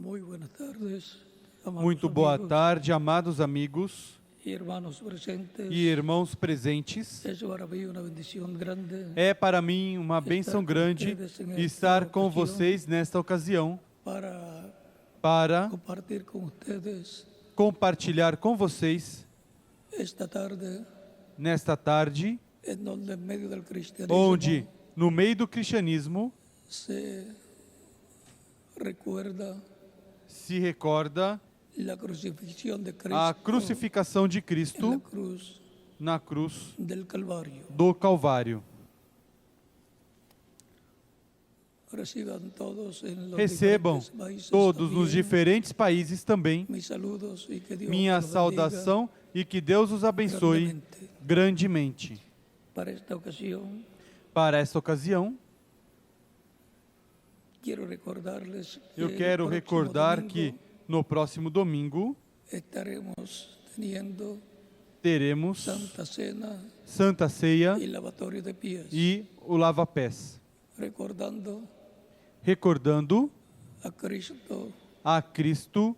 Muy buenas tardes, amados Muito boa amigos tarde, amados amigos y hermanos presentes. e irmãos presentes. Es para mí una bendición grande É para mim uma bênção grande estar com vocês nesta ocasião para para compartir con ustedes compartilhar com vocês esta tarde nesta tarde, en donde en medio del cristianismo onde no meio do cristianismo se recuerda se recorda la crucifixión de Cristo a crucificação de en la Cristo cruz na cruz del Calvario. do Calvário. Reciban todos en los Recebam diferentes países todos nos también diferentes países também mis saludos y que Dios minha los bendiga saudação e que Deus os abençoe grandemente. para esta ocasión. Para esta ocasião, Quiero recordarles eu que el quero próximo recordar domingo que no próximo domingo estaremos teniendo teremos Santa Cena Santa Ceia y lavatorio de pies, e o lava-pés, recordando a Cristo a Cristo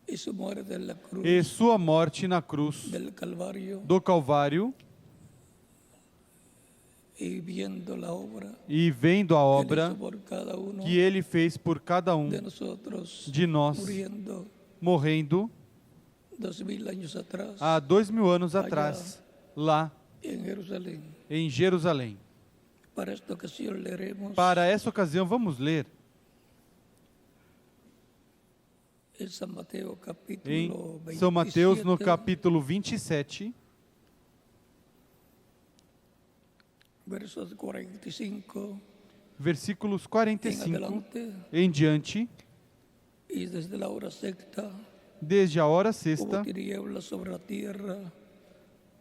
y su muerte en la cruz e sua morte na cruz del Calvario, do Calvário y viendo la obra e vendo a que él obra hizo por cada uno que Ele fez por cada um de nosotros, de nós, muriendo morrendo 2000 años atrás há 2000 anos atrás, lá en Jerusalén. em Jerusalém. Para esta ocasión leeremos Para essa ocasião, vamos ler en San Mateo em capítulo São Mateus, no 27, capítulo 27, versos 45 versículos en 45 adelante, em diante, y desde la hora sexta desde a hora hubo sexta tinieblas sobre la tierra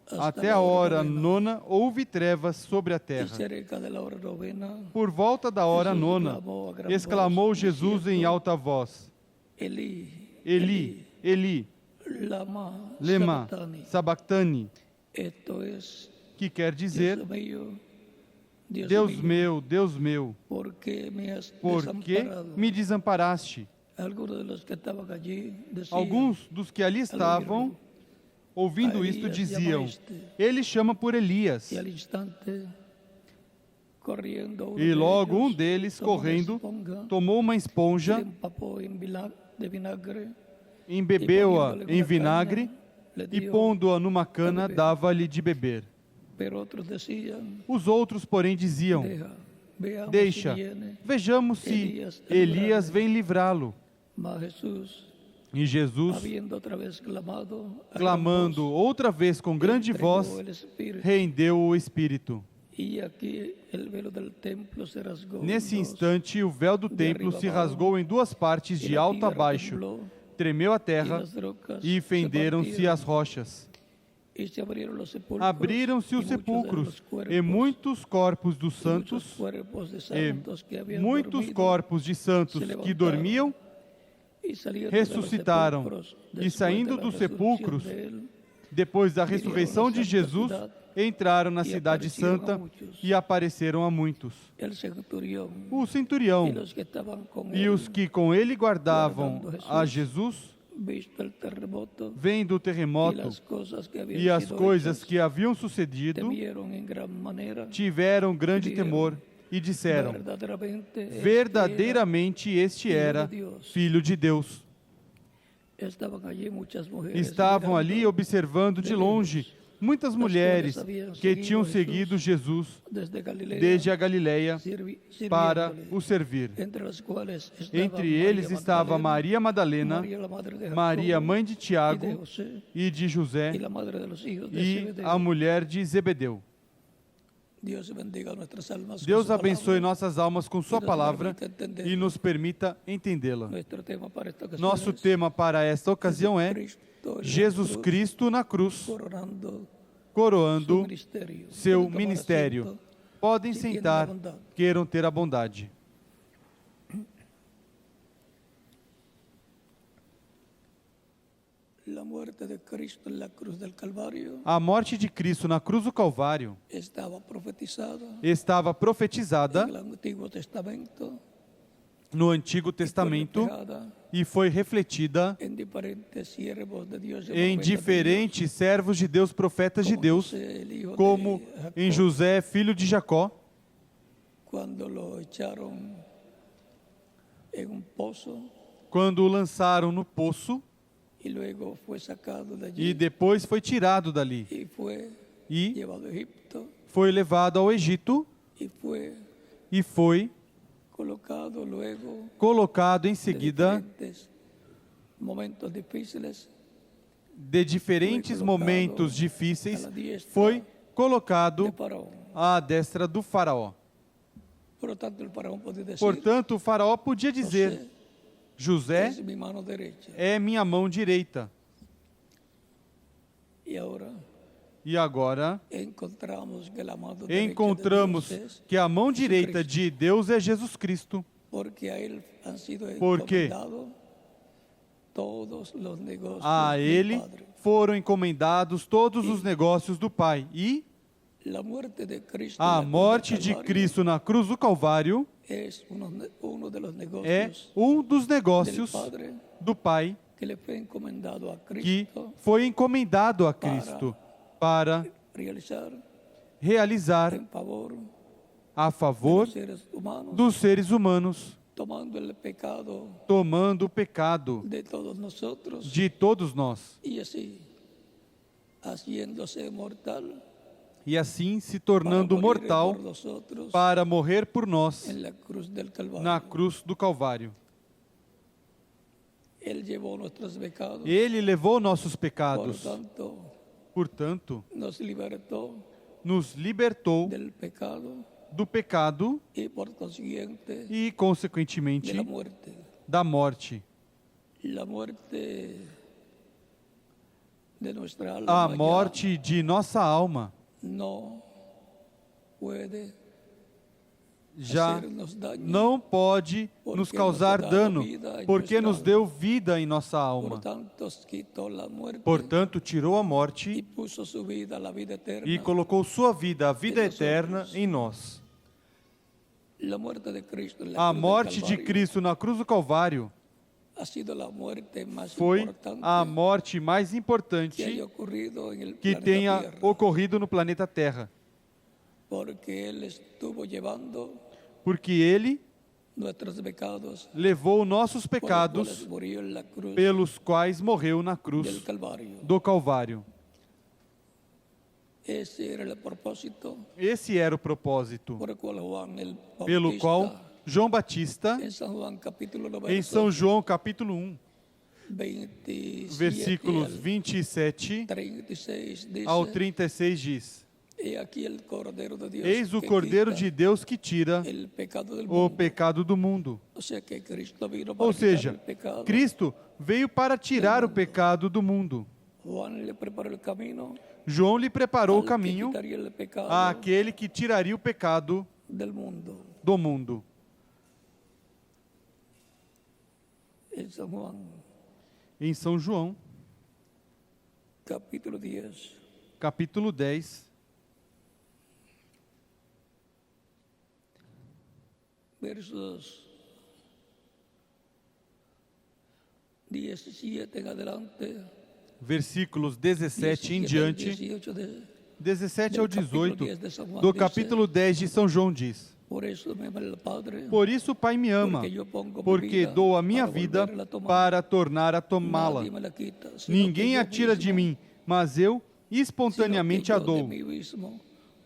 hasta até la a hora novena. nona, houve trevas sobre a Y terra. cerca de la hora novena, Por volta da hora Jesus nona, clamou a gran exclamou voz, Jesus em dizendo, alta voz: Eli, Eli, Eli, lama lema sabachthani. sabachthani, Esto es, que quer dizer: Dios mío, Deus meu, ¿por qué me has por que desamparado? me desamparaste? Algunos de los que estaban allí decían, Alguns dos que ali estavam, ouvindo a isto, Elias diziam: llamaste. Ele chama por Elias. y al instante, corriendo uno E de logo ellos, deles, tomó una correndo, esponja, tomou uma le esponja, empapó de vinagre, embebeu-a em vinagre le e, dio, pondo-a numa cana, dava-lhe de beber. pero otros decían, Os outros, porém, diziam: veamos Deixa, si viene. vejamos se Elias vem livrá-lo. Mas Jesús, E Jesus, habiendo otra vez clamado, a gran clamando voz, outra vez com grande entregó voz, el Espíritu. rendeu o Espírito. Y aquí el velo del templo se rasgó en Nesse dos, instante, o véu do templo se rasgou em duas partes, y de la alto a tierra baixo. tembló, Tremeu a y terra las rocas e se fenderam-se partieron, as rochas. y se abrieron los sepulcros, Abriram-se y os muchos de sepulcros, los cuerpos, e muitos corpos dos y muchos santos, cuerpos de e santos que habían muitos dormido, corpos de santos que dormiam, y saliendo de los ressuscitaram, sepulcros, e después saindo de la dos resurrección sepulcros, de él, depois da ressurreição de Jesus, entraram na e cidade apareceram a santa muitos. e apareceram a muitos. el centurión O y centurião los que estaban con e él, os que com ele guardavam guardando a Jesus, visto el terremoto vendo o y terremoto las cosas que habían e as sido coisas hechas, que haviam sucedido, temieron en gran manera, tiveram grande temor e disseram: verdadeiramente este era Filho de Deus. estaban allí muchas mujeres Estavam mirando ali observando de longe muitas mulheres que tinham seguido Jesus desde Galilea, desde a Galileia para sirviéndole, o servir. entre las cuales estaba Entre eles estava Maria Madalena, María, la madre de Jacobo, Maria, mãe de y de Tiago José, e de José, y la madre de los hijos de e Zebedeo. a mulher de Zebedeu. Dios bendiga nuestras almas con Deus su abençoe palabra. nossas almas com Sua nos palavra permita entender. e nos permita entendê-la. Nuestro tema para esta ocasión Nosso es tema para esta ocasião é Cristo en la Jesus cruz, Cristo na cruz, coronando su coroando ministerio. seu Pueden tomar ministério. asiento. Podem Se queiram sentar, a bondade. queiram ter a bondade. La muerte de Cristo en la cruz del Calvario A morte de Cristo na cruz do Calvário estaba estava profetizada en el Antiguo Testamento, no Antigo y fue Testamento reflejada e foi refletida en diferentes siervos de Dios y em profetas de diferentes servos de Deus, profetas de Dios, Deus, como José, el hijo como de Jacob, em José, filho de Jacó, cuando lo echaron en un pozo quando o lançaram no poço y luego fue sacado de e allí depois foi tirado dali y fue e llevado a Egipto foi levado ao Egito y fue e foi colocado luego colocado em de seguida diferentes momentos difíciles, de diferentes colocado momentos a difíceis, la diestra foi colocado de Faraón. à destra do faraó. Por lo tanto, el faraón podía decir, Portanto, o faraó podia dizer: José José es mi mano derecha. é minha mão direita. Y ahora E agora encontramos que la mano derecha encontramos de Dios es que a mão direita Jesucristo, de Deus é Jesus Cristo, porque a él han sido Porque encomendados todos los negocios a del ele Padre. foram encomendados todos os negócios do Pai. E La muerte de Cristo a en la cruz del morte de Calvario Cristo na cruz do Calvário es uno de los é negocios dos del negócios Padre do Pai que le fue encomendado a que Cristo foi encomendado a Cristo para realizar realizar en favor a de favor los seres humanos, dos seres humanos, tomando el pecado tomando o pecado de todos nosotros de todos nós y así haciéndose mortal e assim se para tornando morir mortal por nosotros para morrer por nós en la cruz del Calvario. na cruz do Calvário. Él llevó nuestros pecados, Ele levou nossos por pecados, tanto portanto, nos libertó nos libertou del pecado do pecado y por consiguiente e, de consequentemente, la muerte. da morte. La muerte de nuestra A alma morte de nossa alma ya no puede já hacernos daño, não pode nos causar dano, porque nos deu vida em nossa por alma. tanto quitó la muerte Portanto, tirou a y morte puso su vida, la vida eterna. e colocou sua vida, a vida eterna, em nós. La muerte de Cristo en la A cruz del morte de Calvario Cristo na cruz do Calvário ha sido la muerte más foi importante a morte mais que haya importante ocurrido en el que planeta tenha Tierra, ocorrido no planeta Terra, porque Él estuvo llevando porque Ele nuestros pecados levou nossos por los cuales pecados murió en la cruz pelos quais morreu na del cruz Calvario. do Calvário. Ese era el propósito Esse era o propósito por el cual Juan el pelo Bautista, qual João Batista, en San Juan capítulo 9, em São João capítulo 1, 27 versículos al 27 36 dice, ao 36 diz: He aquí el Cordero de Dios Eis o que Cordeiro quita de Deus que tira el pecado del o mundo. pecado do mundo. O sea que Cristo vino para Ou quitar seja, el pecado. Cristo veio para tirar o pecado do mundo. Juan le preparó el camino João lhe preparou o al que caminho quitaría el pecado àquele que tiraria o pecado del mundo. do mundo. En San Juan Em São João, capítulo 10, capítulo 10, versos 17 en adelante, versículos 17 em 17 al diante, 18 de 17 ao del capítulo 18 10 de San Juan do dice, capítulo 10 de São João diz: Por eso me ama el Padre, Por isso o Pai me ama, porque yo pongo mi porque vida dou a minha para vida volverla a tomar. para tornar a tomá-la. Nadie me la quita, sino Ninguém que a yo tira de mismo, mim, mas eu sino que espontaneamente yo a de dou. mí mismo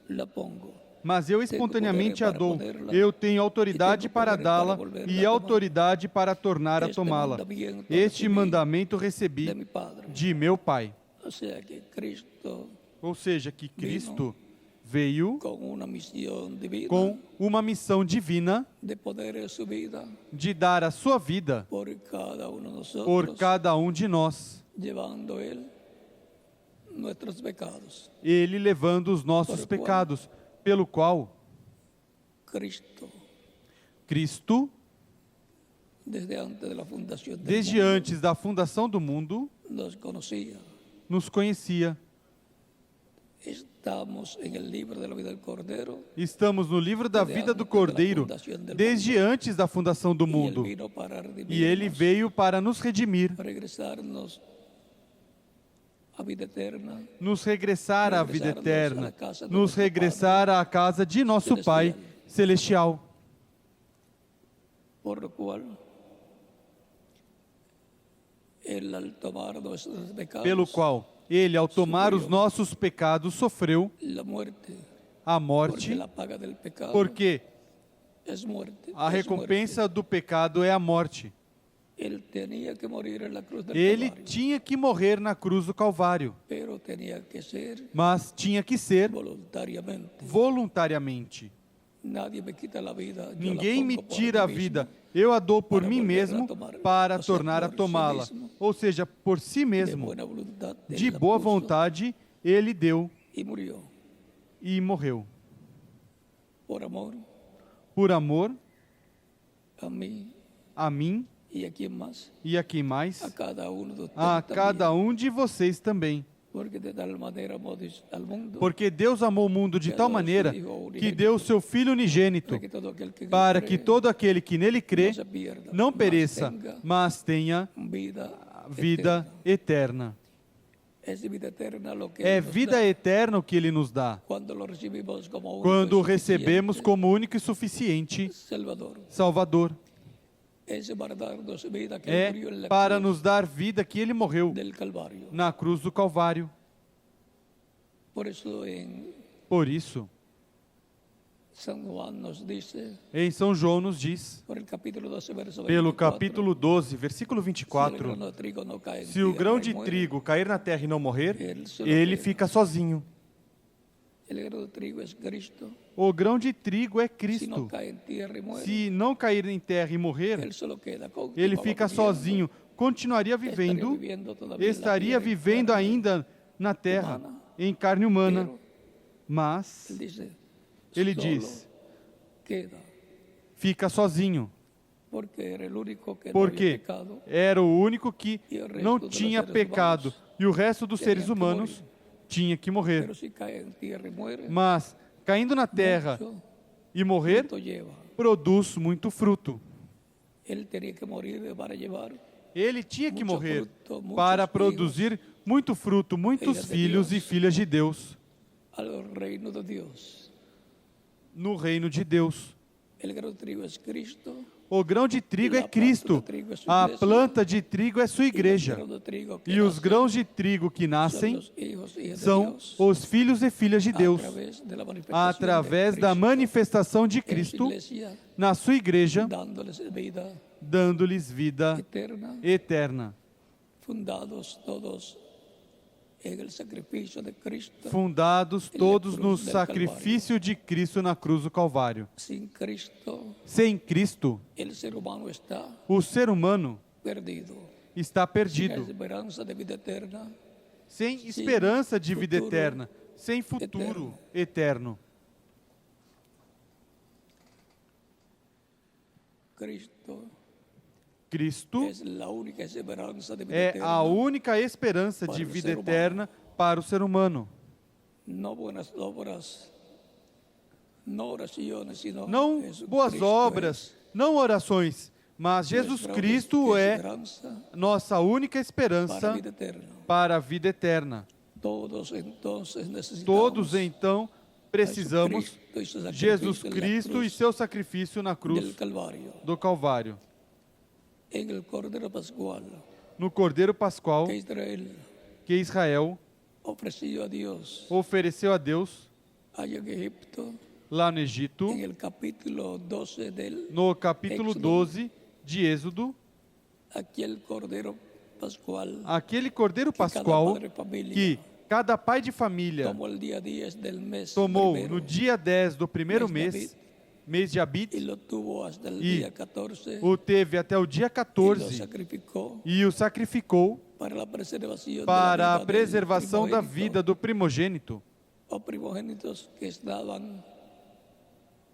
la pongo. Mas eu espontaneamente a dou. Eu tenho autoridade para dá-la e autoridade para tornar a tomá-la. Este mandamento recebi De mi Padre. de meu Pai. O sea que Cristo, Ou seja, que Cristo veio con una misión divina com uma missão divina de poner su vida de dar a sua vida por cada uno de nosotros, por cada um de nós, llevando Él nuestros pecados. Ele levando os nossos Por qual? pecados, pelo qual Cristo, Cristo, desde antes de la fundación del desde mundo, antes da fundação do mundo, nos conocía. nos conhecia. Estamos en el libro de la vida del Cordero. Estamos no livro da vida do Cordeiro desde antes da fundação do Y Él mundo. vino para E ele redimirnos, veio para nos redimir, regresarnos a vida eterna, nos regressar à vida eterna, nos regressar à casa de nosso Pai Celestial. por lo cual Él al tomar nuestros pecados, Pelo qual ele, ao tomar os nossos pecados, sofreu la muerte, a porque morte, la paga del pecado porque es muerte. a es recompensa do pecado é a morte. muerte. Él tenía que morir en la cruz del Ele Calvario, tinha que morrer na cruz do Calvário, pero tenía que ser mas tinha que ser voluntariamente. voluntariamente. Nadie me quita la vida, yo la Ninguém me pongo por tira a mí vida, mismo. eu a dou por para mim volver a mesmo tomar, para ou seja, tornar a por si tomá-la. mesmo. Ou seja, por si De mesmo, buena voluntad, Él de la boa puso vontade, ele deu y murió e morreu. por amor Por amor a mí a mim y a quien más, e a quem mais? a cada uno de ustedes A también. cada de vocês também. Porque de tal manera amó Dios al mundo, Porque Deus amou o mundo de tal maneira que deu o seu Filho unigênito, para que todo aquel que para cree que todo aquele que nele crê no se pierda, não mas pereça, tenga mas tenha vida vida eterna. Es vida eterna lo que É Él nos vida da eterna o que ele nos dá, cuando lo recibimos como único quando o y recebemos suficiente como único e suficiente Salvador. Salvador. Es para darnos vida que É murió en la para cruz nos dar vida que ele morreu del Calvario. na cruz do Calvário. Por eso en Por isso, San Juan nos dice, em São João nos diz, por el capítulo 12, verso 24, pelo capítulo 12, versículo si el 24, grano de trigo no cae en se o tierra grão y de muere, trigo cair na terra e não morrer, él solo ele queda. fica sozinho. El grano de trigo es Cristo. O grão de trigo é Si no Cristo. cae en tierra y muere, Se não cair em terra e morrer, él solo queda. ele Continuaba fica viviendo, sozinho, continuaria estaría vivendo, viviendo todavía en la estaria tierra y vivendo carne, ainda na terra, humana, em carne humana. pero Mas él dice, ele solo diz, queda, fica sozinho, porque era el único que no porque había pecado era o único que e o resto não dos tinha seres pecado, humanos e o resto dos tinha seres que humanos morrer. tinha que morrer. Pero si cae en tierra y muere, Mas, caindo na terra mucho e morrer, fruto lleva. produz muito fruto. Él tenía que morir para llevar Ele tinha que Muito morrer fruto, muitos para filhos, produzir muito fruto, muitos filhas de filhos e Deus. filhas de Deus al reino de Dios. no reino de Deus. El grano de trigo es Cristo. O grão de trigo E é a planta Cristo, de trigo é sua a igreja. planta de trigo é sua igreja, grano de trigo que e os nascen grãos de trigo que son nascem los hijos y hijas de são Dios, os filhos e filhas de Deus, através da manifestação de Cristo iglesia, na sua igreja, dándoles vida dando-lhes vida eterna, eterna, fundados todos en el sacrificio de Cristo. fundados todos no sacrifício de Cristo na cruz do Calvário. Sin Cristo, Sem Cristo, el ser humano está o ser humano perdido. está Sin perdido, esperanza de vida eterna, sem esperança de vida futuro eterna, sem futuro eterno. Cristo es la única esperanza de vida é eterna. a única esperança de para o vida ser humano. eterna para o ser humano. No buenas obras, no oraciones, sino Não Jesucristo boas obras, não orações, mas es Jesus nuestra Cristo única é esperanza nossa única para a esperança vida eterna. para a vida eterna. Todos entonces necesitamos Todos então precisamos Jesucristo y su Jesus sacrificio en la Cristo e cruz seu sacrifício na del cruz Calvario, do Calvário. en el Cordero Pascual No Cordeiro Pascual que Israel que Israel ofreció a Dios ofereceu a Deus allá en Egipto, lá no Egito, en el capítulo 12 del no capítulo Éxodo. 12 de Êxodo, aquel Cordero Pascual aquele Cordeiro que cada Pascual padre de familia que cada pai de família tomó el día 10 del mes tomou primero no dia 10 do primeiro Mês de mês, mês de Abit, y lo tuvo hasta el E día 14 o teve até o dia y lo 14 sacrificó e o sacrificou para la preservación para a de la vida del preservação da primogénito, vida do primogênito, o primogénitos que estaban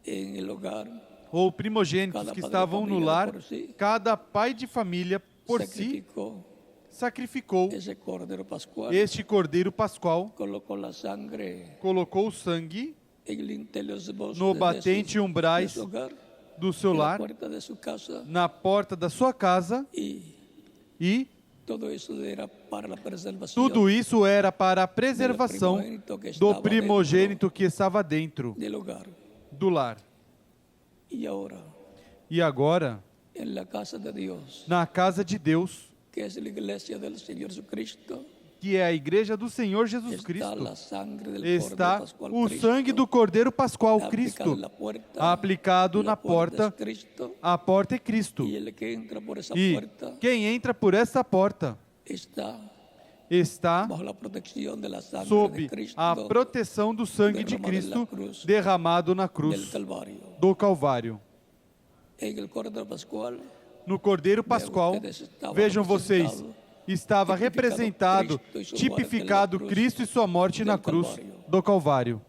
en el hogar, ou primogênitos Cada que padre de estavam no família lar, por si. cada pai de família por si sacrificó sacrificou ese cordero pascual, este cordeiro pascual, colocó la sangre colocou o sangue en el interior no batente de umbrais su hogar, do seu en la lar, puerta de su casa, na porta da sua casa, e todo eso era para la preservación tudo isso era para a preservação do primogênito que estava dentro del hogar. do lar. Y agora, en la casa de Dios, na casa de Deus, que es la iglesia del Señor Jesucristo, que é a igreja do Senhor Jesus está Cristo, la sangre del está Cordero Pascual o Cristo, sangue do Cordeiro Pascual aplicado Cristo, en la puerta, aplicado na porta. es Cristo, A porta é Cristo. y el que entra por esa E puerta quem entra por essa porta está bajo la protección de la sangre de sob Cristo a proteção do sangue de Cristo derramado na del cruz Calvario. do Calvário. En el Cordero Pascual, No Cordeiro Pascual, vejam vocês, estava representado, tipificado Cristo e sua morte na cruz do Calvário.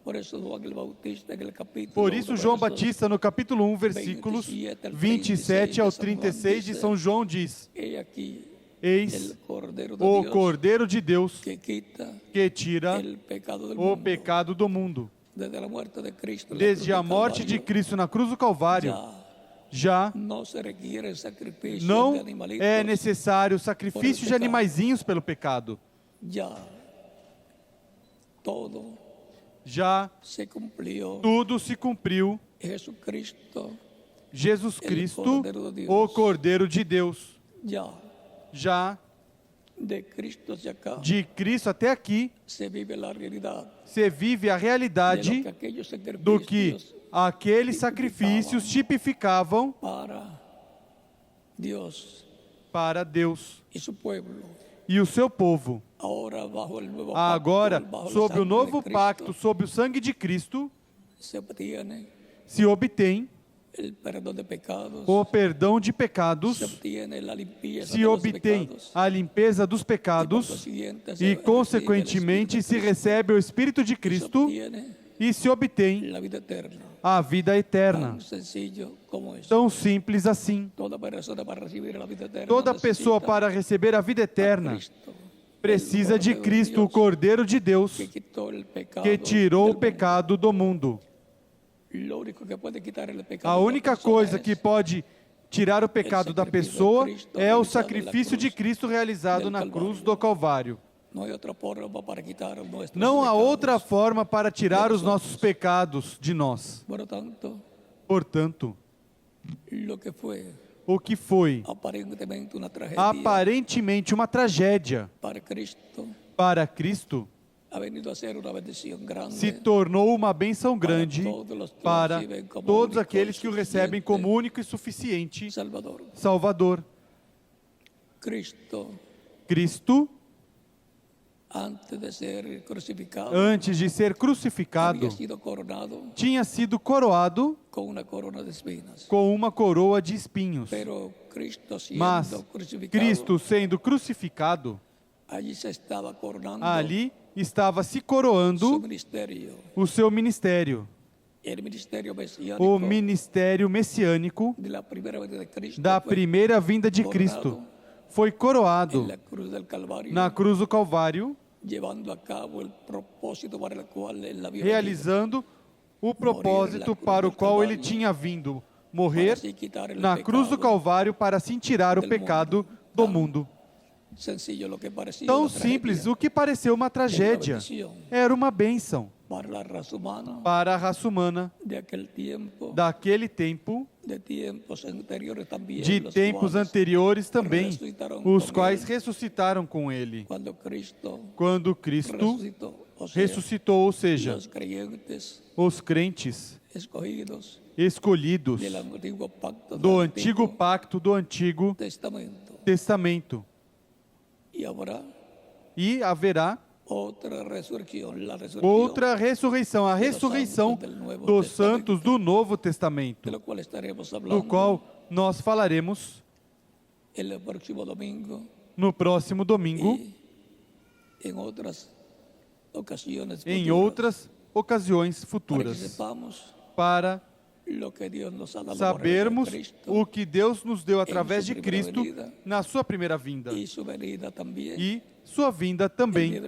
Por isso, João Batista, no capítulo 1, versículos 27 ao 36 de São João, diz: Eis o Cordeiro de Deus que tira o pecado do mundo. Desde a morte de Cristo na cruz do Calvário, já não é necessário sacrifício de animaizinhos pelo pecado. Já tudo se cumpriu. Jesus Cristo, o Cordeiro de Deus, já de Cristo até aqui, se vive a realidade do que aqueles sacrifícios tipificavam para Deus e o seu povo. Agora, sob o novo pacto, sob o sangue de Cristo, se obtém o perdão de pecados, se obtém a limpeza dos pecados e, consequentemente, se recebe o Espírito de Cristo e se obtém a vida eterna. Tão simples assim. Toda pessoa para receber a vida eterna precisa de Cristo, o Cordeiro de Deus, que tirou o pecado do mundo. A única coisa que pode tirar o pecado da pessoa é o sacrifício de Cristo realizado na cruz do Calvário. Não há outra forma para tirar os nossos pecados de nós. Portanto, o que foi aparentemente uma tragédia para Cristo se tornou uma bênção grande para todos aqueles que o recebem como único e suficiente Salvador. Cristo, antes de ser crucificado, tinha sido coroado com uma coroa de espinhos. Mas Cristo, sendo crucificado, ali estava se coroando o seu ministério. O ministério messiânico da primeira vinda de Cristo foi coroado na cruz do Calvário, realizando o propósito para o qual ele tinha vindo morrer na cruz do Calvário para assim tirar o pecado do mundo. Tão simples, o que pareceu uma tragédia era uma bênção para a raça humana daquele tempo, de tempos anteriores também, os quais ressuscitaram com ele. Quando Cristo ressuscitou, ou seja, os crentes escolhidos do antigo pacto, do Antigo Testamento. E haverá outra ressurreição, a ressurreição dos santos do Novo Testamento, do qual nós falaremos no próximo domingo, em outras ocasiões futuras, para sabermos o que Deus nos deu através de Cristo na sua primeira vinda e sua vinda também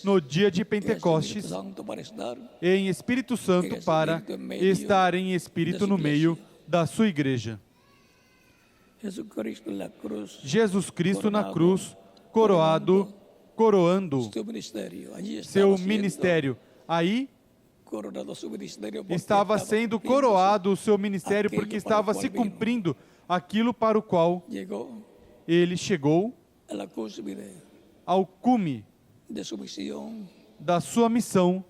no dia de Pentecostes em Espírito Santo para estar em Espírito no meio da sua igreja. Jesus Cristo na cruz, coroando seu ministério. Aí estava sendo coroado o seu ministério porque estava se cumprindo aquilo para o qual ele chegou ao cume da sua missão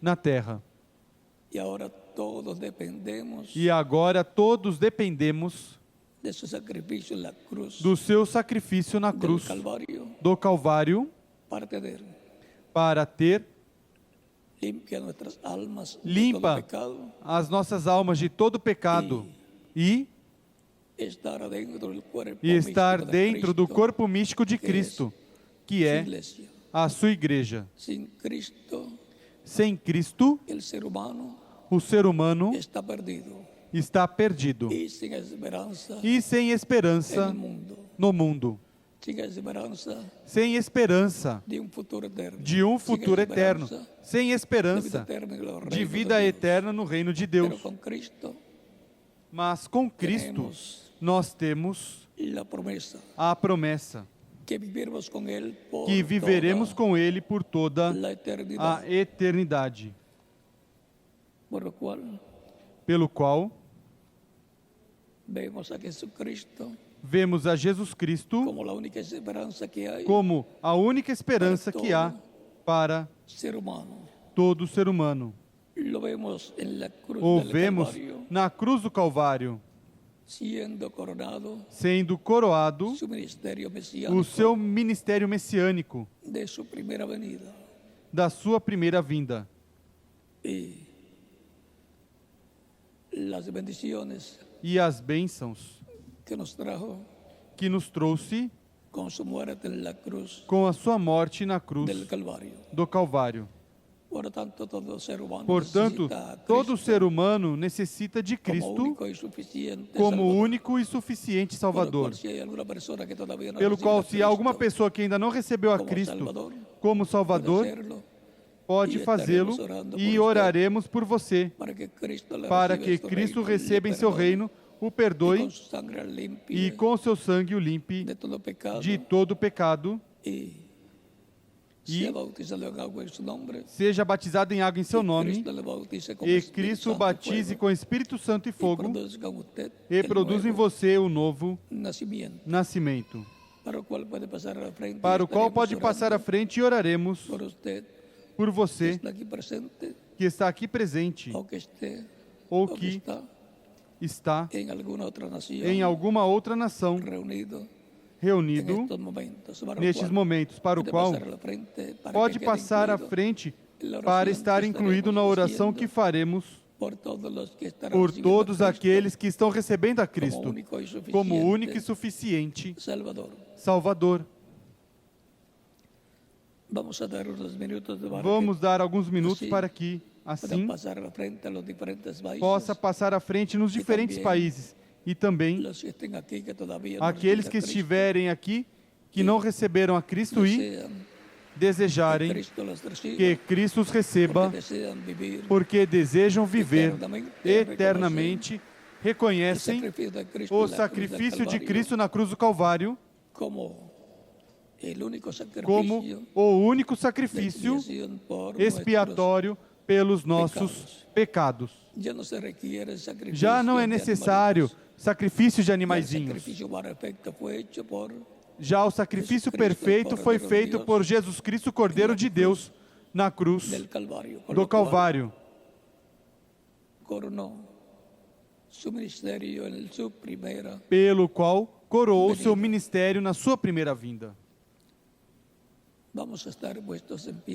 na terra. E agora todos dependemos do seu sacrifício na cruz do Calvário para ter limpa as nossas almas de todo pecado e estar dentro do corpo místico de Cristo, que é a sua igreja. Sem Cristo, o ser humano está perdido e sem esperança no mundo. Sem esperança de um futuro eterno, sem esperança de vida eterna no reino de Deus. Mas com Cristo nós temos a promessa que viveremos com Ele por toda a eternidade, pelo qual vemos a Jesus Cristo como a única esperança que há para todo ser humano. O vemos na cruz do Calvário, sendo coroado o seu ministério messiânico da sua primeira vinda. E as bênçãos que nos trouxe com a sua morte na cruz do Calvário. Portanto, todo ser humano necessita de Cristo como único e suficiente Salvador. Pelo qual, se há alguma pessoa que ainda não recebeu a Cristo como Salvador, pode fazê-lo e oraremos por você, para que Cristo receba em seu reino, o perdoe e com seu sangue o limpe de todo pecado e seja batizado em água em seu nome e Cristo o batize com Espírito Santo e fogo e produza em você o novo nascimento, para o qual pode passar à frente e oraremos por você que está aqui presente ou que está em alguma outra nação reunido nestes momentos, para o qual pode passar à frente para estar incluído na oração que faremos por todos aqueles que estão recebendo a Cristo como único e suficiente Salvador. Vamos dar alguns minutos para que, assim, possa passar à frente nos diferentes países e também aqueles que estiverem aqui que não receberam a Cristo e desejarem que Cristo os receba porque desejam viver eternamente, reconhecem o sacrifício de Cristo na cruz do Calvário como o único sacrifício expiatório pelos nossos pecados. Já não é necessário sacrifício de animaizinhos. Já o sacrifício perfeito foi feito por Jesus Cristo, Cordeiro de Deus, na cruz do Calvário. Pelo qual coroou seu ministério na sua primeira vinda.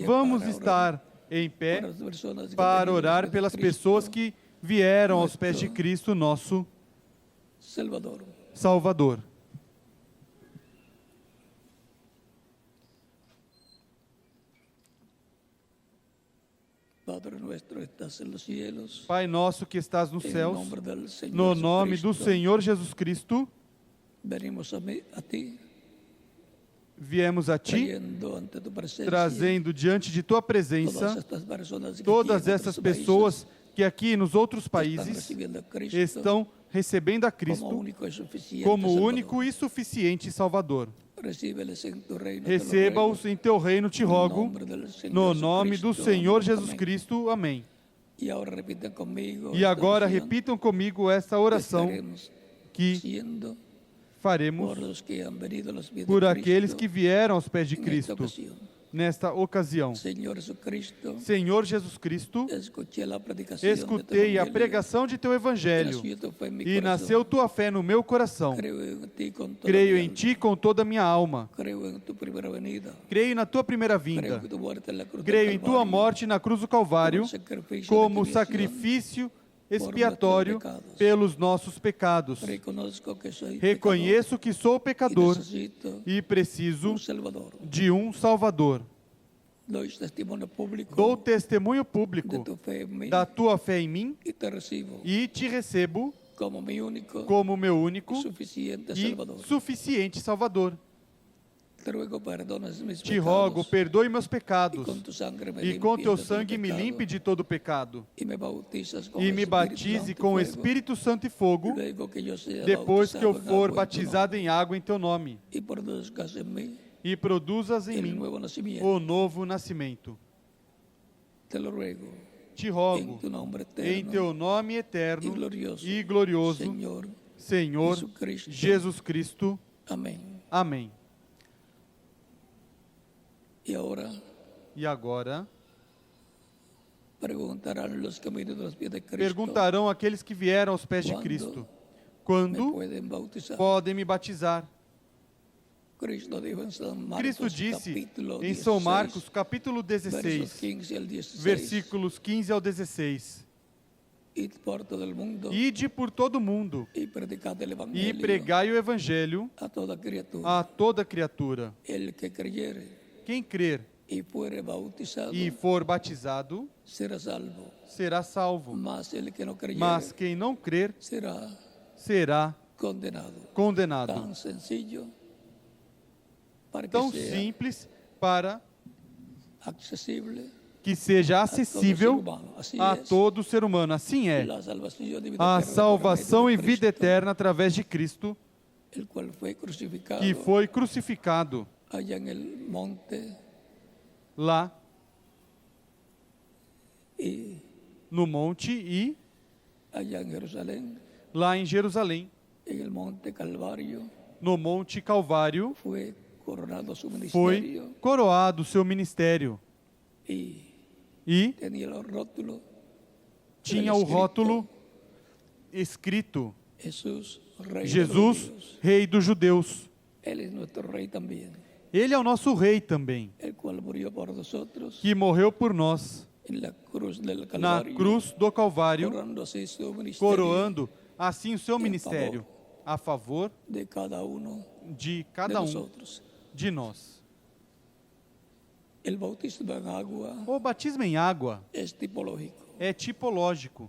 Vamos estar em pé para orar pelas pessoas que vieram aos pés de Cristo, nosso Salvador. Pai nosso que estás nos céus, no nome do Senhor Jesus Cristo, viemos a Ti, trazendo diante de Tua presença todas essas pessoas que aqui nos outros países estão recebendo a Cristo como único e suficiente Salvador. Receba-os em Teu reino, te rogo, no nome do Senhor Jesus Cristo. Amém. E agora repitam comigo essa oração que faremos por aqueles que vieram aos pés de Cristo nesta ocasião. Senhor Jesus Cristo, escutei a pregação de Teu Evangelho e nasceu Tua fé no meu coração. Creio em Ti com toda a minha alma. Creio na Tua primeira vinda. Creio em Tua morte na cruz do Calvário como sacrifício expiatório pelos nossos pecados. Reconheço que sou pecador e preciso de um Salvador. Dou testemunho público da Tua fé em mim e te recebo como meu único e suficiente Salvador. Te rogo, perdoe meus pecados e com Teu sangue me limpe de todo pecado e me batize com o Espírito Santo e fogo depois que eu for batizado em água em Teu nome e produzas em mim o novo nascimento. Te rogo, em Teu nome eterno e glorioso, Senhor Jesus Cristo. Amém. E agora perguntarão aqueles que vieram aos pés de Cristo: quando podem me batizar? Cristo disse em São Marcos, capítulo 16, versículos 15 ao 16: Ide por todo o mundo e pregai o Evangelho a toda criatura. Quem crer e for batizado será salvo, mas quem não crer será condenado. Tão simples para que seja acessível a todo ser humano. Assim é a salvação e vida eterna através de Cristo, que foi crucificado lá no monte e lá em Jerusalém, no Monte Calvário, foi coroado o seu ministério e tinha o rótulo escrito: Jesus, Rei dos Judeus. Ele é o nosso Rei também, que morreu por nós na cruz do Calvário, coroando assim o seu ministério a favor de cada um de nós. O batismo em água é tipológico.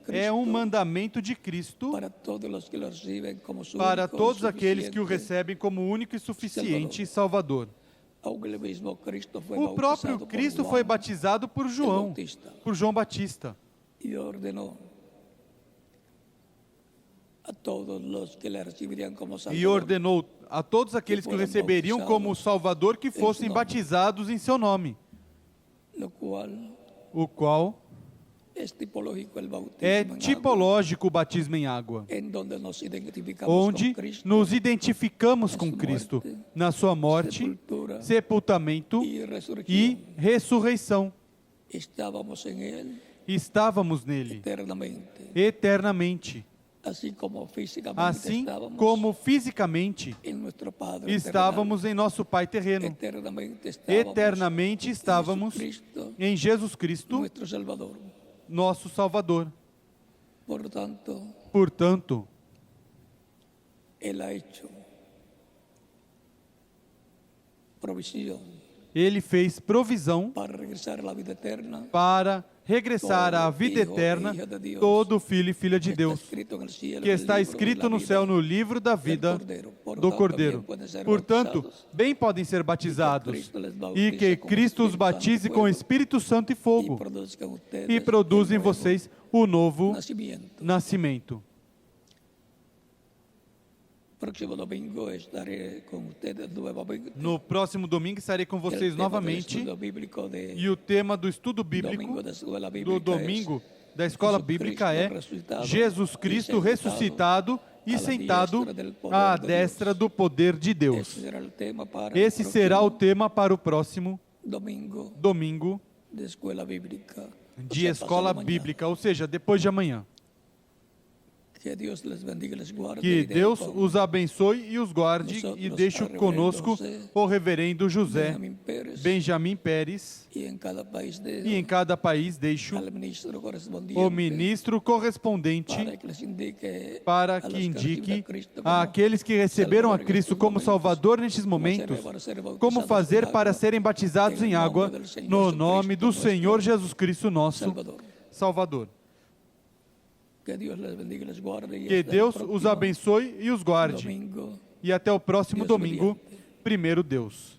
É um mandamento de Cristo para todos aqueles que o recebem como único e suficiente Salvador. O próprio Cristo foi batizado por João Batista. E ordenou a todos aqueles que o receberiam como Salvador que fossem batizados em seu nome. O qual é tipológico o batismo em água, onde nos identificamos com Cristo na sua morte, sepultamento e ressurreição. Estávamos nele eternamente. Assim como fisicamente estávamos em nosso Pai terreno, eternamente estávamos em Jesus Cristo, nosso Salvador. Portanto, Ele fez provisão para regressar à vida eterna todo filho e filha de Deus, que está escrito no céu no livro da vida do Cordeiro. Portanto, bem podem ser batizados, e que Cristo os batize com Espírito Santo e fogo, e produz em vocês o novo nascimento. No próximo domingo estarei com vocês novamente, e o tema do estudo bíblico do domingo da escola bíblica é Jesus Cristo ressuscitado e sentado à destra do poder de Deus. Esse será o tema para o próximo domingo de escola bíblica, ou seja, depois de amanhã. Que Deus os abençoe e os guarde, e deixe conosco o reverendo José Benjamin Pérez, e em cada país deixo o ministro correspondente para que indique àqueles que receberam a Cristo como Salvador nestes momentos como fazer para serem batizados em água no nome do Senhor Jesus Cristo, nosso Salvador. Que Deus os abençoe e os guarde. E até o próximo domingo, primeiro Deus.